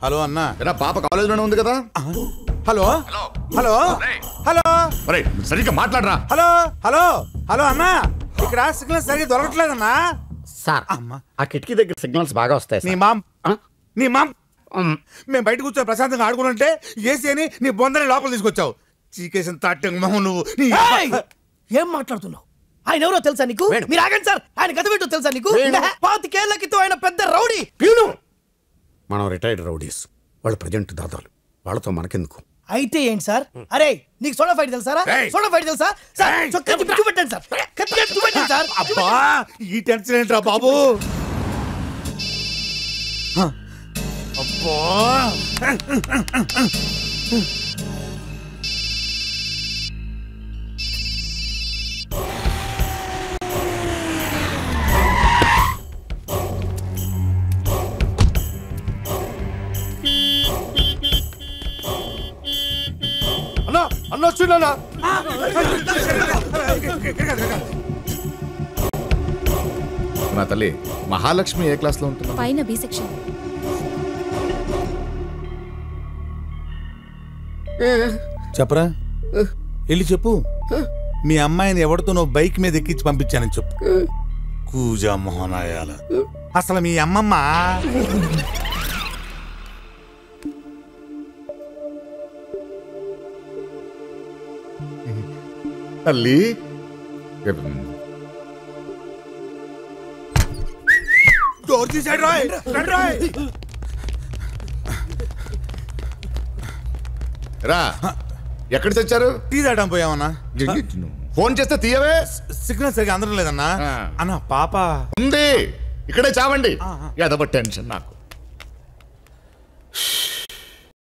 Hello అన్నా. పాప కాలేజీలోనే ఉంది కదా. హలో హలో హలో సరిగ్గా మాట్లాడరా. హలో హలో హలో అన్నా, ఇక్కడ సిగ్నల్ సరిగ్గా దొరకట్లేదన్నా. సార్ ఆ కిటికీ దగ్గర సిగ్నల్స్ బాగా వస్తాయి. నీ మామ్ మేము బయట కూర్చొని ప్రశాంతంగా ఆడుకుంటుంటే ఏసీ అని నీ బొందని లోపల తీసుకొచ్చావు. చీకేసిన తాటంగా మొహం నువ్వు. ఏం మాట్లాడుతున్నావు? ఆయన ఎవరో తెలుసా నీకు? మీరు ఆగండి సార్, ఆయన గత ఏంటో తెలుసా నీకు? 25 క్రితం ఆయన పెద్ద రౌడీ. మనం రిటైర్డ్ రౌడీస్, వాళ్ళు ప్రజెంట్ దాదాలు, వాళ్ళతో మనకెందుకు? అయితే ఏంటి సార్? అరే నీకు సోడా ఫైట్ తెలుసా? సోడా ఫైట్ తెలుసా? చూపెట్టండి సార్, చూపెట్టండి సార్. అబ్బా ఈ టెన్షన్ ఏంట్రా బాబు? అబ్బా అన్న వచ్చిందన్నా. నా తల్లి మహాలక్ష్మి ఏ క్లాస్ లో ఉంటుంది? పైన బి సెక్షన్. చెప్పరా, వెళ్ళి చెప్పు. మీ అమ్మాయిని ఎవరితో నువ్వు బైక్ మీద ఎక్కించి పంపించానని చెప్పు. కూజా మోహనాయాల. అసలు మీ అమ్మమ్మ తల్లి డోర్ తీసాడు రాయ్. రా, ఎక్కడ తెచ్చారు? టీ తాగడం పోయామన్నా. ఫోన్ చేస్తే తీయవే. సిగ్నల్ సరిగా అందడం లేదన్నా. అన్న పాప ఉంది ఇక్కడే చావండి. ఎదవ టెన్షన్ నాకు.